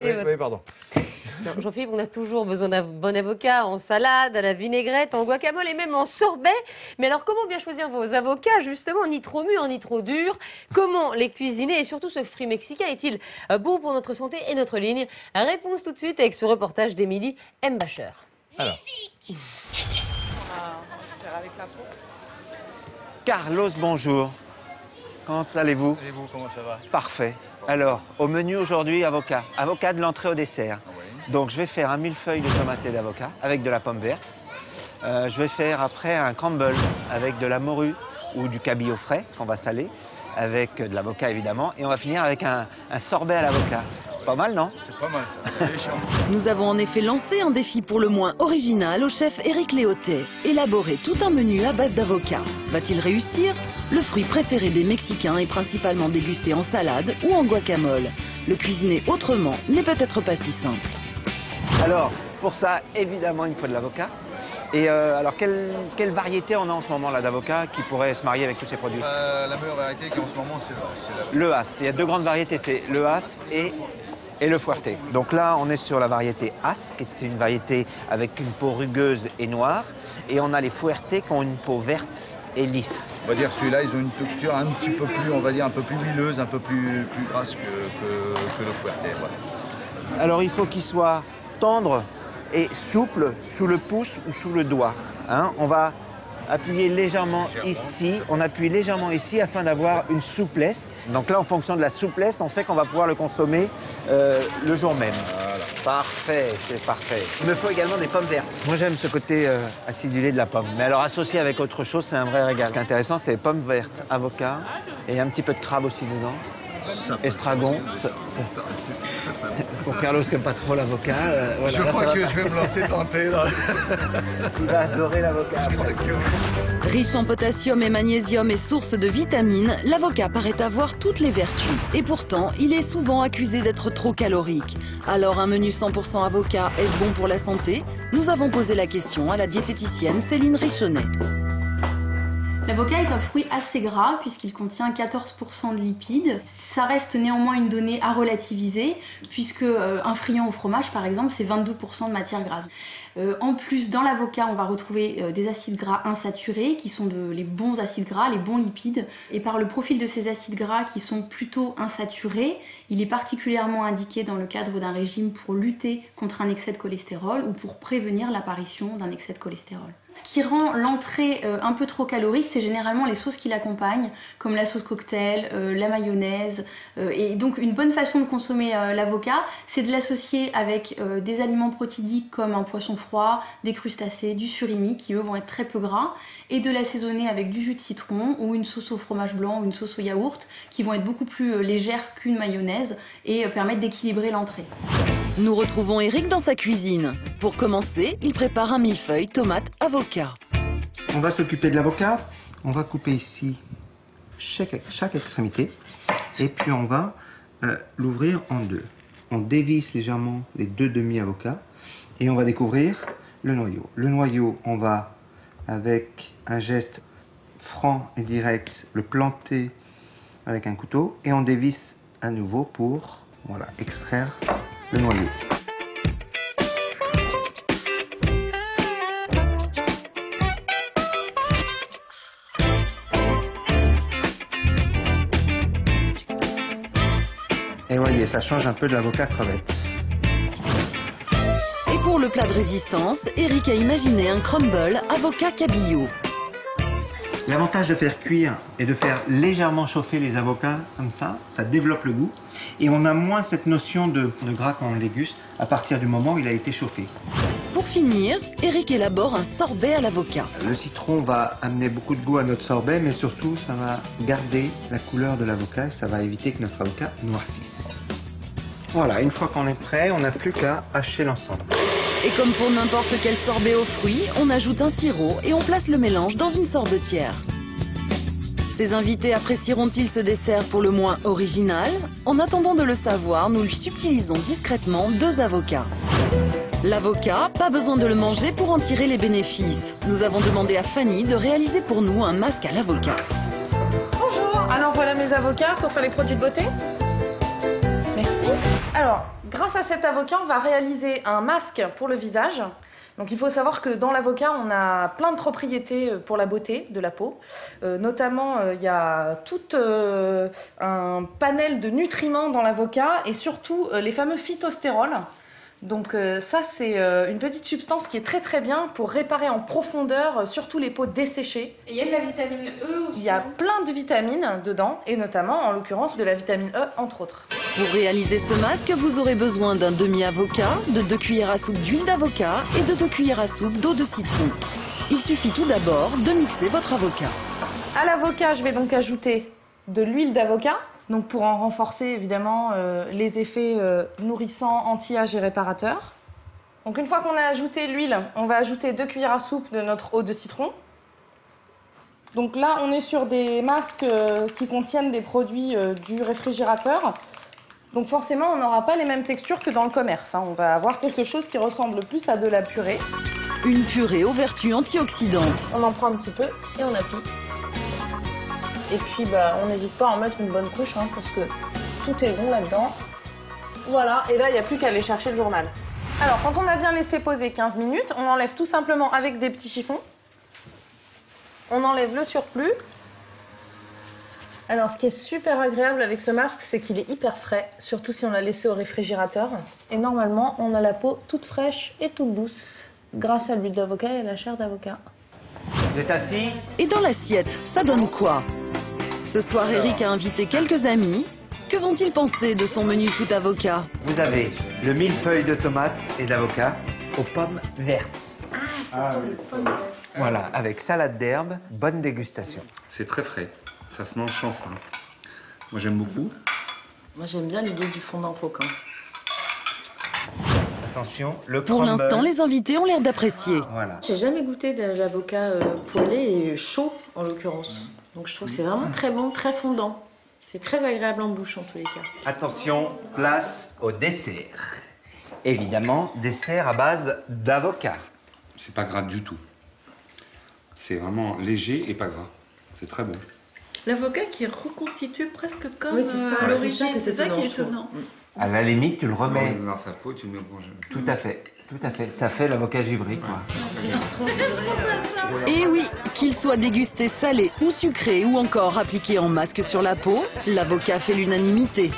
Oui, pardon. Jean-Philippe, on a toujours besoin d'un bon avocat en salade, à la vinaigrette, en guacamole et même en sorbet. Mais alors, comment bien choisir vos avocats, justement, ni trop mûrs, ni trop durs? Comment les cuisiner? Et surtout, ce fruit mexicain est-il bon pour notre santé et notre ligne? Réponse tout de suite avec ce reportage d'Émilie Mbacher. Alors. Carlos, bonjour. Comment allez-vous? Et vous, comment ça va? Parfait. Alors, au menu aujourd'hui, avocat. Avocat de l'entrée au dessert. Oui. Donc, je vais faire un millefeuille de tomates et d'avocat avec de la pomme verte. Je vais faire après un crumble avec de la morue ou du cabillaud frais qu'on va saler, avec de l'avocat évidemment. Et on va finir avec un sorbet à l'avocat. Pas mal, non? C'est pas mal ça, c'est méchant. Nous avons en effet lancé un défi pour le moins original au chef Éric Léotet. Élaborer tout un menu à base d'avocat. Va-t-il réussir? Le fruit préféré des Mexicains est principalement dégusté en salade ou en guacamole. Le cuisiner autrement n'est peut-être pas si simple. Alors, pour ça, évidemment, il me faut de l'avocat. Et alors, quelle variété on a en ce moment là d'avocat qui pourrait se marier avec tous ces produits? La meilleure variété qui en ce moment, c'est la... Le As. Il y a deux grandes variétés, c'est le As et le Fuerte. Donc là, on est sur la variété As, qui est une variété avec une peau rugueuse et noire. Et on a les Fuerte qui ont une peau verte et lisse. On va dire celui-là, ils ont une texture un petit peu plus, on va dire, un peu plus huileuse, un peu plus grasse que le Fuerte. Voilà. Alors il faut qu'il soit tendre et souple sous le pouce ou sous le doigt. Hein, on va appuyer légèrement ici, on appuie légèrement ici afin d'avoir une souplesse. Donc là, en fonction de la souplesse, on sait qu'on va pouvoir le consommer le jour même. Voilà. Parfait, c'est parfait. Il me faut également des pommes vertes. Moi, j'aime ce côté acidulé de la pomme. Mais alors, associé avec autre chose, c'est un vrai régal. Ce qui est intéressant, c'est les pommes vertes, avocat et un petit peu de crabe aussi dedans. Estragon. Pour Carlos qui n'aime pas trop l'avocat. Voilà, je crois que je vais me lancer tenter là. Il va adorer l'avocat. Riche en potassium et magnésium et source de vitamines, l'avocat paraît avoir toutes les vertus. Et pourtant, il est souvent accusé d'être trop calorique. Alors un menu 100% avocat est-ce bon pour la santé? Nous avons posé la question à la diététicienne Céline Richonnet. L'avocat est un fruit assez gras puisqu'il contient 14% de lipides. Ça reste néanmoins une donnée à relativiser puisque un friand au fromage par exemple c'est 22% de matière grasse. En plus dans l'avocat on va retrouver des acides gras insaturés qui sont les bons acides gras, les bons lipides. Et par le profil de ces acides gras qui sont plutôt insaturés, il est particulièrement indiqué dans le cadre d'un régime pour lutter contre un excès de cholestérol ou pour prévenir l'apparition d'un excès de cholestérol. Ce qui rend l'entrée un peu trop calorique, c'est généralement les sauces qui l'accompagnent, comme la sauce cocktail, la mayonnaise. Et donc une bonne façon de consommer l'avocat, c'est de l'associer avec des aliments protidiques comme un poisson froid, des crustacés, du surimi, qui eux vont être très peu gras, et de l'assaisonner avec du jus de citron ou une sauce au fromage blanc ou une sauce au yaourt, qui vont être beaucoup plus légères qu'une mayonnaise et permettre d'équilibrer l'entrée. Nous retrouvons Éric dans sa cuisine. Pour commencer, il prépare un millefeuille tomate avocat. On va s'occuper de l'avocat. On va couper ici chaque extrémité. Et puis on va l'ouvrir en deux. On dévisse légèrement les deux demi-avocats. Et on va découvrir le noyau. Le noyau, on va, avec un geste franc et direct, le planter avec un couteau. Et on dévisse à nouveau pour extraire le noyau. Et voyez, ça change un peu de l'avocat crevette. Et pour le plat de résistance, Éric a imaginé un crumble avocat cabillaud. L'avantage de faire cuire et de faire légèrement chauffer les avocats comme ça développe le goût. Et on a moins cette notion de gras quand on le déguste à partir du moment où il a été chauffé. Pour finir, Éric élabore un sorbet à l'avocat. Le citron va amener beaucoup de goût à notre sorbet, mais surtout ça va garder la couleur de l'avocat et ça va éviter que notre avocat noircisse. Voilà, une fois qu'on est prêt, on n'a plus qu'à hacher l'ensemble. Et comme pour n'importe quel sorbet aux fruits, on ajoute un sirop et on place le mélange dans une sorbetière. Ses invités apprécieront-ils ce dessert pour le moins original? En attendant de le savoir, nous lui subtilisons discrètement 2 avocats. L'avocat, pas besoin de le manger pour en tirer les bénéfices. Nous avons demandé à Fanny de réaliser pour nous un masque à l'avocat. Bonjour, alors voilà mes avocats pour faire les produits de beauté. Merci. Alors, Grâce à cet avocat, on va réaliser un masque pour le visage. Donc il faut savoir que dans l'avocat, on a plein de propriétés pour la beauté de la peau. Notamment, il y a tout un panel de nutriments dans l'avocat et surtout les fameux phytostérols. Donc ça, c'est une petite substance qui est très très bien pour réparer en profondeur, surtout les peaux desséchées. Et il y a de la vitamine E aussi. Il y a plein de vitamines dedans, et notamment, en l'occurrence, de la vitamine E, entre autres. Pour réaliser ce masque, vous aurez besoin d'un demi-avocat, de 2 cuillères à soupe d'huile d'avocat et de 2 cuillères à soupe d'eau de citron. Il suffit tout d'abord de mixer votre avocat. À l'avocat, je vais donc ajouter de l'huile d'avocat, donc pour en renforcer évidemment les effets nourrissants, anti-âge et réparateurs. Donc une fois qu'on a ajouté l'huile, on va ajouter 2 cuillères à soupe de notre eau de citron. Donc là, on est sur des masques qui contiennent des produits du réfrigérateur. Donc forcément, on n'aura pas les mêmes textures que dans le commerce. On va avoir quelque chose qui ressemble plus à de la purée. Une purée aux vertus antioxydantes. On en prend un petit peu et on applique. Et puis on n'hésite pas à en mettre une bonne couche parce que tout est bon là-dedans. Voilà, et là il n'y a plus qu'à aller chercher le journal. Alors quand on a bien laissé poser 15 minutes, on enlève tout simplement avec des petits chiffons. On enlève le surplus. Alors ce qui est super agréable avec ce masque, c'est qu'il est hyper frais, surtout si on l'a laissé au réfrigérateur. Et normalement, on a la peau toute fraîche et toute douce, grâce à l'huile d'avocat et à la chair d'avocat. Vous êtes assis? Et dans l'assiette, ça donne quoi? Ce soir, Eric a invité quelques amis. Que vont-ils penser de son menu tout avocat? Vous avez le millefeuille de tomates et d'avocat aux pommes vertes. Voilà, avec salade d'herbe, bonne dégustation. C'est très frais, ça se mange sans faim. Moi j'aime beaucoup. Moi j'aime bien l'idée du fondant croquant. Attention, le Pour crumble. l'instant, les invités ont l'air d'apprécier. Voilà. J'ai jamais goûté de l'avocat poêlé et chaud en l'occurrence. Donc je trouve que c'est vraiment très bon, très fondant. C'est très agréable en bouche en tous les cas. Attention, place au dessert. Évidemment, dessert à base d'avocat. C'est pas gras du tout. C'est vraiment léger et pas gras. C'est très bon. L'avocat qui est reconstitué presque comme Oui, c'est ça, à l'origine, c'est ça qui est je trouve. étonnant. À la limite, tu le remets. Dans sa peau, tu le mets au congèle. Tout à fait, tout à fait. Ça fait l'avocat givré, quoi. Et oui, qu'il soit dégusté salé ou sucré ou encore appliqué en masque sur la peau, l'avocat fait l'unanimité.